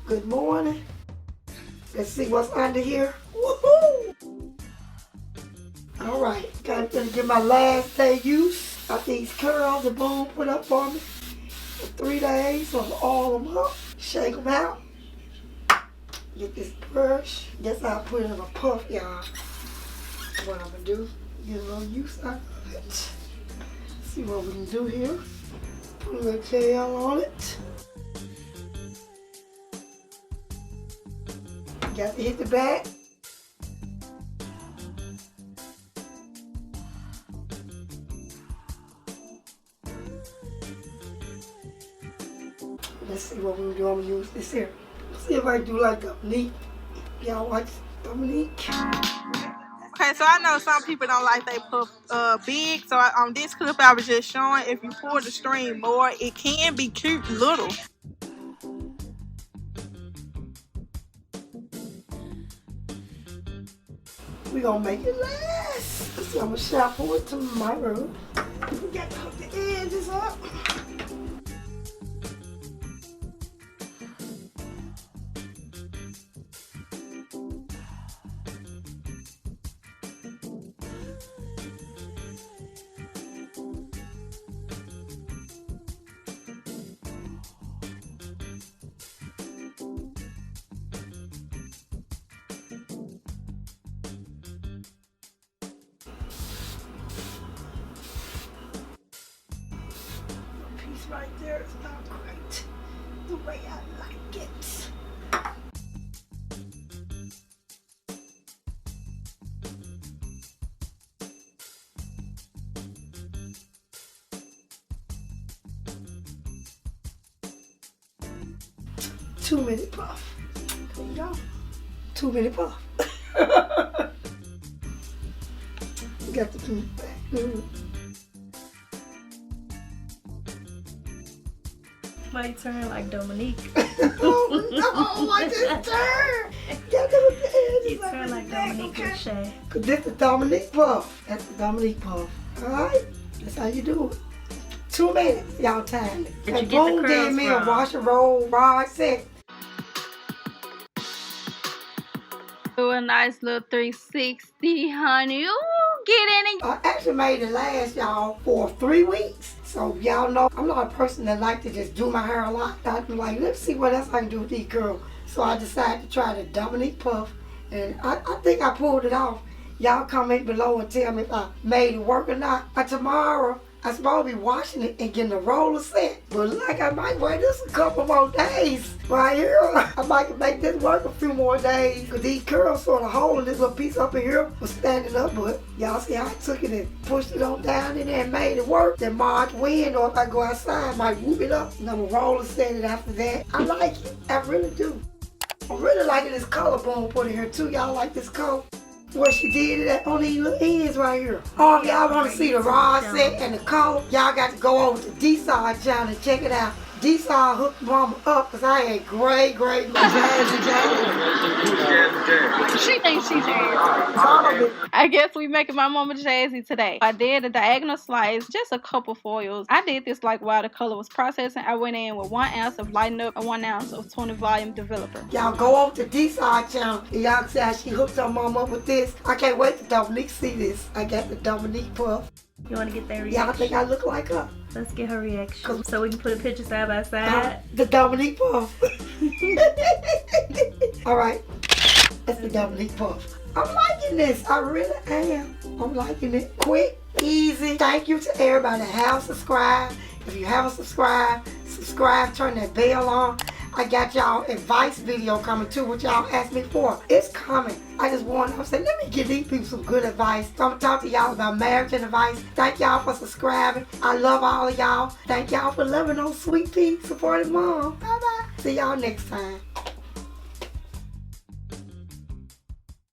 Good morning. Let's see what's under here. Woohoo! All right, gonna get my last day use. Got these curls that Boon put up for me for 3 days, so all of them up. Shake them out. Get this brush. Guess I'll put it in a puff, y'all. What I'm gonna do, get a little use out of it. See what we can do here. Put a little gel on it. Got to hit the back. Let's see what we do. I'm gonna use this here. See if I do like Dominique. Y'all watch Dominique. Okay, so I know some people don't like they puff big. So on this clip, I was just showing if you pull the string more, it can be cute little. We gonna make it last. So I'm gonna shuffle it to my room. We got to hook the edges up. Right there is not quite the way I like it. Two-minute puff. There you go. 2-minute puff. Got the piece back. Might turn like Dominique. Oh no, I just turned. Got to look the edges. You turn like Dominique with Shay. Cause this the Dominique puff. That's the Dominique puff. Alright? That's how you do it. 2 minutes, y'all time it. Did you get Boon the did curls me a from? wash and roll rod set. Do a nice little 360, honey. Ooh, get in it. I actually made it last, y'all, for 3 weeks. So y'all know I'm not a person that like to just do my hair a lot. I'm like, let's see what else I can do with these curls. So I decided to try the Dominique puff, and I think I pulled it off. Y'all comment below and tell me if I made it work or not. By tomorrow, I'm supposed to be washing it and getting a roller set. But like I might wear this a couple more days right here. I might make this work a few more days. Because these curls sort of holding this little piece up in here was standing up. But y'all see how I took it and pushed it on down in there and made it work. Then March wind, or if I go outside, I might whoop it up. And I'm going to roller set it after that. I like it. I really do. I'm really liking this color Boon put in here too. Y'all like this color? Where she did it on these little ends right here. Oh, if y'all want to see the rod set and the color, y'all got to go over to D-Side channel and check it out. D-Side hooked mama up because I had great jazzy. She thinks she's jazzy. I guess we making my mama jazzy today. I did a diagonal slice, just a couple foils. I did this like while the color was processing. I went in with 1 ounce of Lighten Up and 1 ounce of 20 volume developer. Y'all go over to D-Side channel and y'all see how she hooked her mama up with this. I can't wait to Dominique see this. I got the Dominique puff. You want to get that reaction? Y'all think I look like her? Let's get her reaction so we can put a picture side by side. The Dominique puff. Alright, that's the Dominique puff. I'm liking this. I really am. I'm liking it. Quick, easy. Thank you to everybody that have subscribed. If you haven't subscribed, subscribe, turn that bell on. I got y'all advice video coming too, what y'all asked me for. It's coming. I just wanted to say, let me give these people some good advice. So I'm gonna talk to y'all about marriage and advice. Thank y'all for subscribing. I love all of y'all. Thank y'all for loving those sweet pea, supportive mom. Bye bye. See y'all next time.